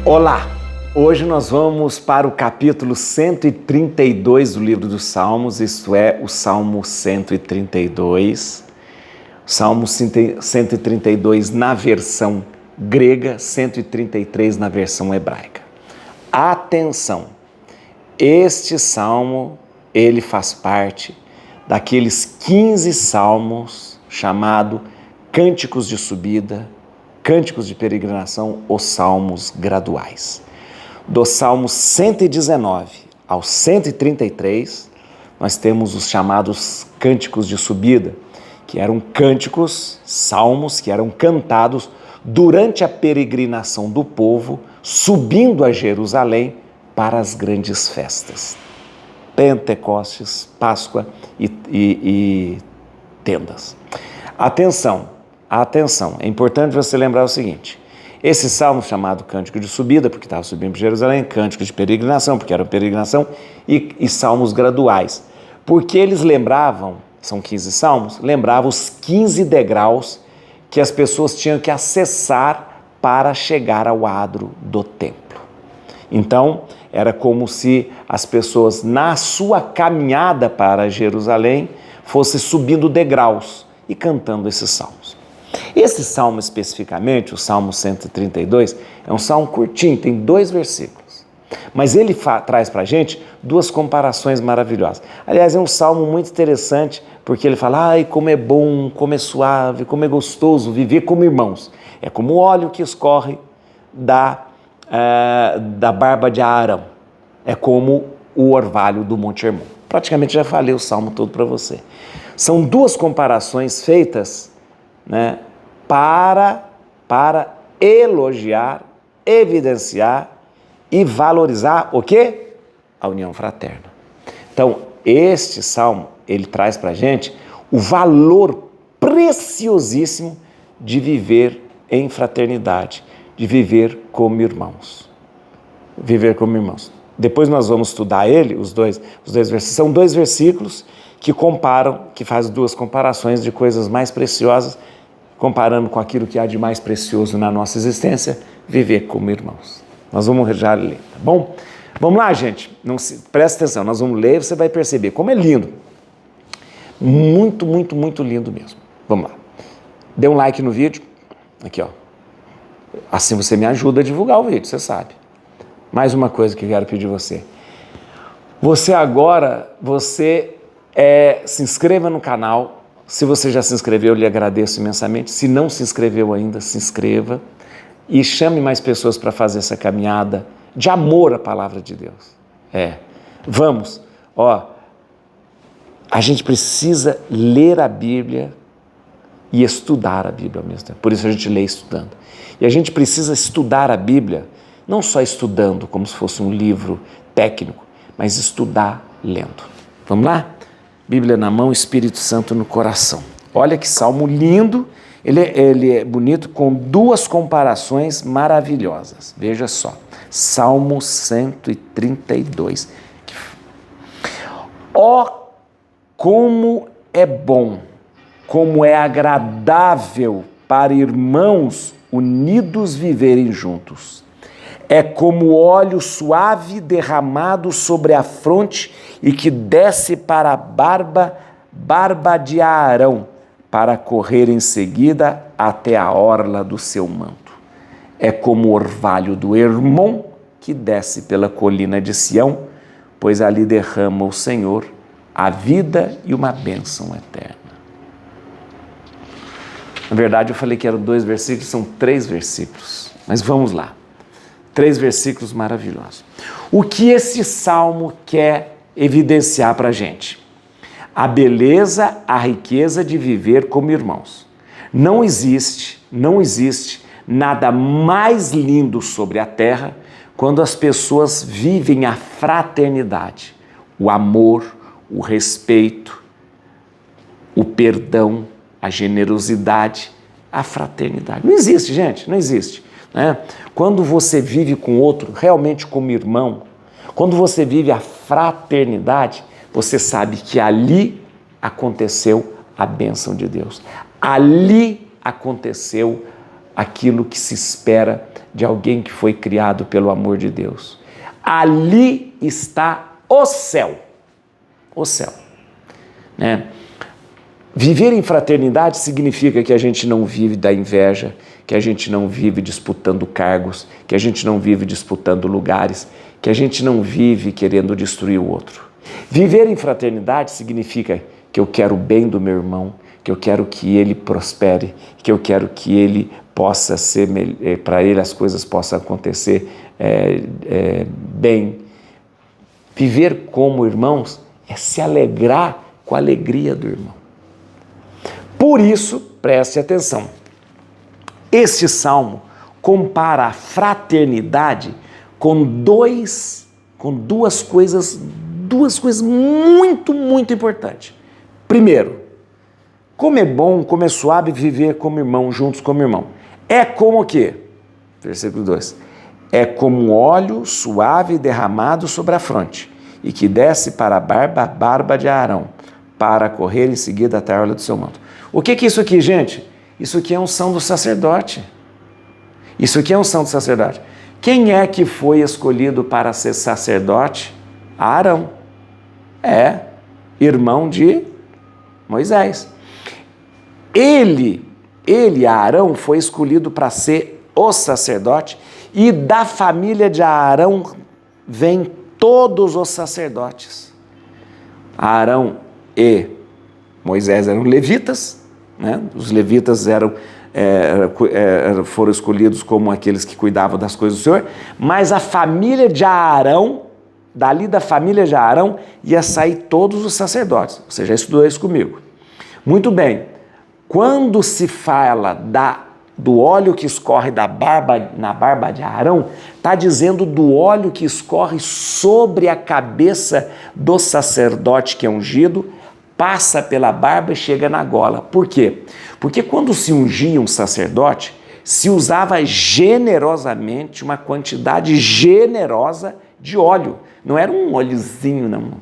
Olá! Hoje nós vamos para o capítulo 132 do livro dos Salmos, isto é, o Salmo 132. Salmo 132 na versão grega, 133 na versão hebraica. Atenção! Este salmo, ele faz parte daqueles 15 salmos chamado Cânticos de Subida, Cânticos de Peregrinação ou Salmos Graduais. Do Salmo 119 ao 133, nós temos os chamados Cânticos de Subida, que eram cânticos, salmos que eram cantados durante a peregrinação do povo, subindo a Jerusalém para as grandes festas. Pentecostes, Páscoa e tendas. Atenção, é importante você lembrar o seguinte, esse salmo chamado Cântico de Subida, porque estava subindo para Jerusalém, Cântico de Peregrinação, porque era peregrinação, e salmos graduais, porque eles lembravam, são 15 salmos, lembravam os 15 degraus que as pessoas tinham que acessar para chegar ao adro do templo. Então, era como se as pessoas, na sua caminhada para Jerusalém, fossem subindo degraus e cantando esses salmos. Esse salmo especificamente, o Salmo 132, é um salmo curtinho, tem 2 versículos. Mas ele traz para a gente 2 comparações maravilhosas. Aliás, é um salmo muito interessante, porque ele fala, ai, como é bom, como é suave, como é gostoso viver como irmãos. É como o óleo que escorre da barba de Arão. É como o orvalho do Monte Hermon. Praticamente já falei o salmo todo para você. São 2 comparações feitas, né, para elogiar, evidenciar e valorizar o quê? A união fraterna. Então, este salmo, ele traz para a gente o valor preciosíssimo de viver em fraternidade, de viver como irmãos. Viver como irmãos. Depois nós vamos estudar ele, os dois versículos. São 2 versículos que comparam, que fazem 2 comparações de coisas mais preciosas, comparando com aquilo que há de mais precioso na nossa existência, viver como irmãos. Nós vamos já ler, tá bom? Vamos lá, gente, presta atenção, nós vamos ler e você vai perceber como é lindo. Muito, muito, muito lindo mesmo. Vamos lá. Dê um like no vídeo, aqui ó. Assim você me ajuda a divulgar o vídeo, você sabe. Mais uma coisa que eu quero pedir a você. Você se inscreva no canal. Se você já se inscreveu, eu lhe agradeço imensamente. Se não se inscreveu ainda, se inscreva e chame mais pessoas para fazer essa caminhada de amor à palavra de Deus. Vamos, a gente precisa ler a Bíblia e estudar a Bíblia ao mesmo tempo. Por isso a gente lê estudando. E a gente precisa estudar a Bíblia, não só estudando como se fosse um livro técnico, mas estudar lendo. Vamos lá? Bíblia na mão, Espírito Santo no coração. Olha que salmo lindo, ele é bonito com 2 comparações maravilhosas. Veja só, Salmo 132. Como é bom, como é agradável para irmãos unidos viverem juntos. É como óleo suave derramado sobre a fronte e que desce para a barba de Arão, para correr em seguida até a orla do seu manto. É como o orvalho do Hermon que desce pela colina de Sião, pois ali derrama o Senhor a vida e uma bênção eterna. Na verdade, eu falei que eram 2 versículos, são 3 versículos, mas vamos lá. 3 versículos maravilhosos. O que esse salmo quer evidenciar para a gente? A beleza, a riqueza de viver como irmãos. Não existe nada mais lindo sobre a terra quando as pessoas vivem a fraternidade, o amor, o respeito, o perdão, a generosidade, a fraternidade. Não existe, gente, não existe. Quando você vive com outro realmente como irmão, quando você vive a fraternidade, você sabe que ali aconteceu a bênção de Deus. Ali aconteceu aquilo que se espera de alguém que foi criado pelo amor de Deus. Ali está o céu. O céu. Né? Viver em fraternidade significa que a gente não vive da inveja, que a gente não vive disputando cargos, que a gente não vive disputando lugares, que a gente não vive querendo destruir o outro. Viver em fraternidade significa que eu quero o bem do meu irmão, que eu quero que ele prospere, que eu quero que ele possa ser, para ele as coisas possam acontecer bem. Viver como irmãos é se alegrar com a alegria do irmão. Por isso, preste atenção, este salmo compara a fraternidade com duas coisas muito, muito importantes. Primeiro, como é bom, como é suave viver como irmão, juntos como irmão. É como o quê? Versículo 2. É como óleo suave derramado sobre a fronte e que desce para a barba de Arão, para correr em seguida até a orla do seu manto. O que é isso aqui, gente? Isso aqui é unção do sacerdote. Isso aqui é unção do sacerdote. Quem é que foi escolhido para ser sacerdote? Arão. É irmão de Moisés. Ele, Arão, foi escolhido para ser o sacerdote, e da família de Arão vêm todos os sacerdotes. Arão e Moisés eram levitas, né? Os levitas foram escolhidos como aqueles que cuidavam das coisas do Senhor, mas a família de Arão, dali da família de Arão, ia sair todos os sacerdotes. Você já estudou isso comigo. Muito bem, quando se fala do óleo que escorre na barba de Arão, está dizendo do óleo que escorre sobre a cabeça do sacerdote que é ungido, passa pela barba e chega na gola. Por quê? Porque quando se ungia um sacerdote, se usava generosamente uma quantidade generosa de óleo. Não era um óleozinho, não.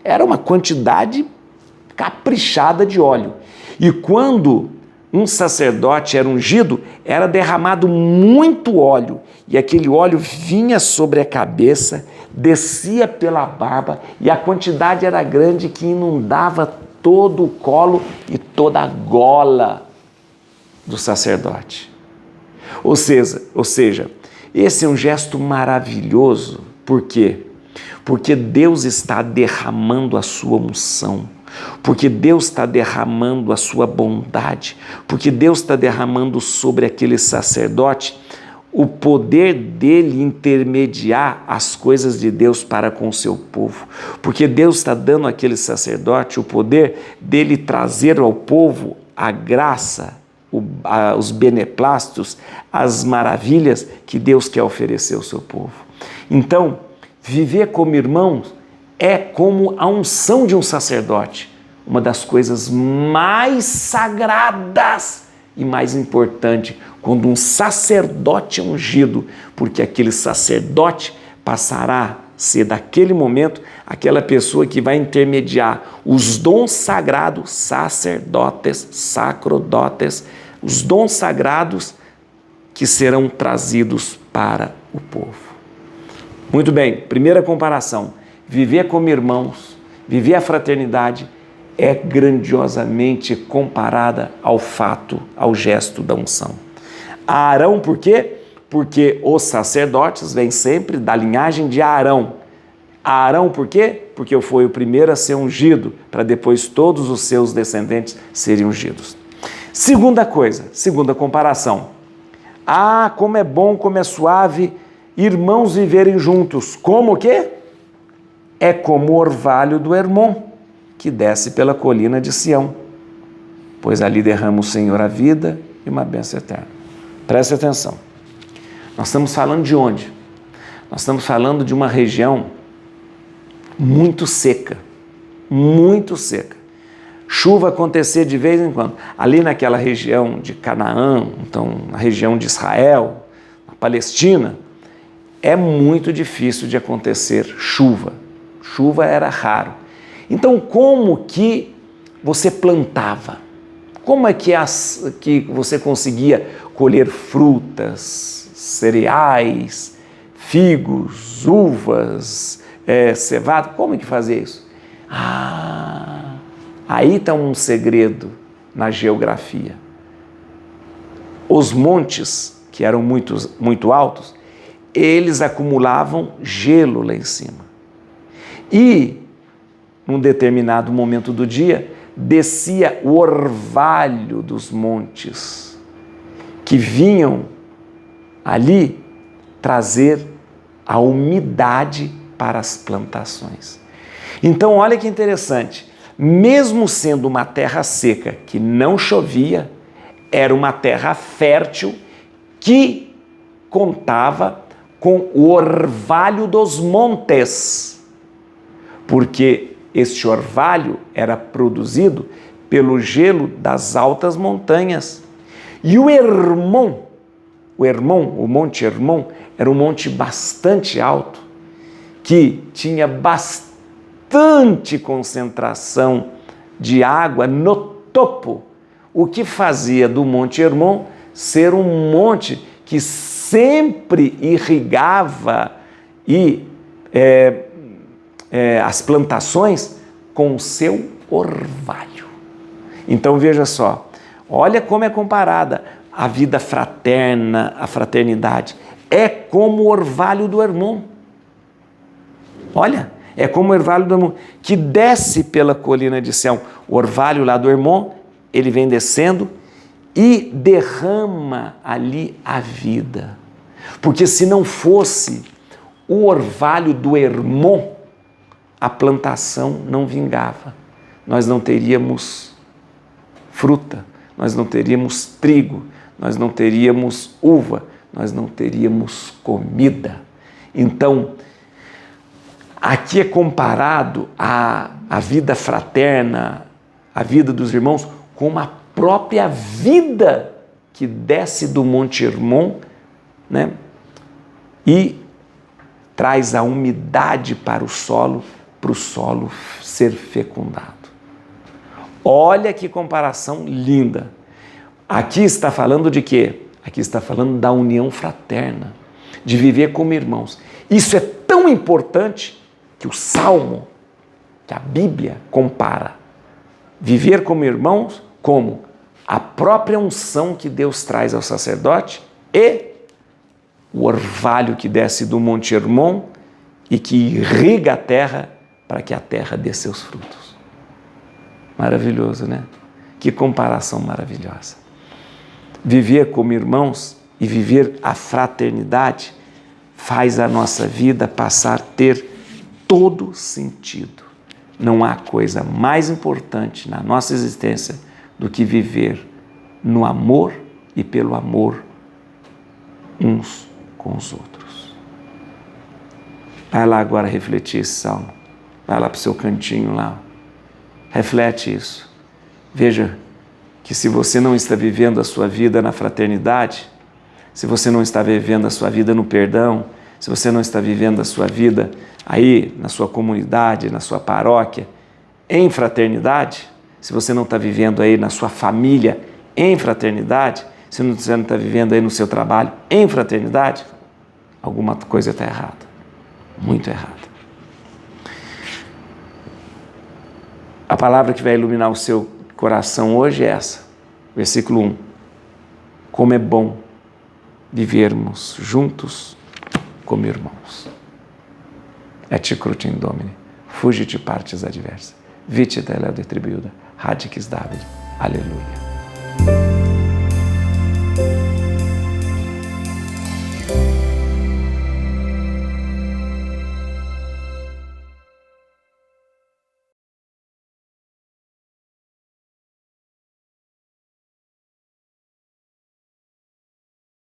Era uma quantidade caprichada de óleo. E quando um sacerdote era ungido, era derramado muito óleo, e aquele óleo vinha sobre a cabeça, descia pela barba, e a quantidade era grande que inundava todo o colo e toda a gola do sacerdote. Ou seja, esse é um gesto maravilhoso. Por quê? Porque Deus está derramando a sua unção, porque Deus está derramando a sua bondade, porque Deus está derramando sobre aquele sacerdote o poder dele intermediar as coisas de Deus para com o seu povo, porque Deus está dando àquele sacerdote o poder dele trazer ao povo a graça, os beneplácitos, as maravilhas que Deus quer oferecer ao seu povo. Então, viver como irmãos é como a unção de um sacerdote, uma das coisas mais sagradas e mais importante, quando um sacerdote é ungido, porque aquele sacerdote passará a ser, daquele momento, aquela pessoa que vai intermediar os dons sagrados, sacerdotes, sacrodotes, os dons sagrados que serão trazidos para o povo. Muito bem, primeira comparação, viver como irmãos, viver a fraternidade é grandiosamente comparada ao fato, ao gesto da unção. Arão, por quê? Porque os sacerdotes vêm sempre da linhagem de Arão. Arão, por quê? Porque foi o primeiro a ser ungido, para depois todos os seus descendentes serem ungidos. Segunda coisa, segunda comparação. Ah, como é bom, como é suave irmãos viverem juntos. Como o quê? É como o orvalho do Hermon, que desce pela colina de Sião, pois ali derrama o Senhor a vida e uma bênção eterna. Preste atenção. Nós estamos falando de onde? Nós estamos falando de uma região muito seca, muito seca. Chuva acontecer de vez em quando. Ali naquela região de Canaã, então na região de Israel, na Palestina, é muito difícil de acontecer chuva. Chuva era raro. Então, como que você plantava? Como é que você conseguia colher frutas, cereais, figos, uvas, cevada. Como é que fazia isso? Aí está um segredo na geografia. Os montes, que eram muito altos, eles acumulavam gelo lá em cima. E, num determinado momento do dia, descia o orvalho dos montes, que vinham ali trazer a umidade para as plantações. Então, olha que interessante, mesmo sendo uma terra seca, que não chovia, era uma terra fértil que contava com o orvalho dos montes, porque este orvalho era produzido pelo gelo das altas montanhas. E o Monte Hermon, era um monte bastante alto, que tinha bastante concentração de água no topo, o que fazia do Monte Hermon ser um monte que sempre irrigava as plantações com o seu orvalho. Então veja só, olha como é comparada a vida fraterna, a fraternidade. É como o orvalho do Hermon. Olha, é como o orvalho do Hermon, que desce pela colina de Sião. O orvalho lá do Hermon, ele vem descendo e derrama ali a vida. Porque se não fosse o orvalho do Hermon, a plantação não vingava. Nós não teríamos fruta, nós não teríamos trigo, nós não teríamos uva, nós não teríamos comida. Então, aqui é comparado a vida fraterna, a vida dos irmãos, com a própria vida que desce do Monte Hermon, né? E traz a umidade para o solo ser fecundado. Olha que comparação linda. Aqui está falando de quê? Aqui está falando da união fraterna, de viver como irmãos. Isso é tão importante que o Salmo, que a Bíblia compara viver como irmãos como a própria unção que Deus traz ao sacerdote e o orvalho que desce do Monte Hermon e que irriga a terra para que a terra dê seus frutos. Maravilhoso, né? Que comparação maravilhosa. Viver como irmãos e viver a fraternidade faz a nossa vida passar a ter todo sentido. Não há coisa mais importante na nossa existência do que viver no amor e pelo amor uns com os outros. Vai lá agora refletir esse salmo. Vai lá para o seu cantinho lá. Reflete isso. Veja que se você não está vivendo a sua vida na fraternidade, se você não está vivendo a sua vida no perdão, se você não está vivendo a sua vida aí na sua comunidade, na sua paróquia, em fraternidade, se você não está vivendo aí na sua família em fraternidade, se você não está vivendo aí no seu trabalho em fraternidade, alguma coisa está errada, muito errada. A palavra que vai iluminar o seu coração hoje é essa, versículo 1. Como é bom vivermos juntos como irmãos. Et crutim Domini, fugit partes adversa, vite deleo detribuida, radix David. Aleluia.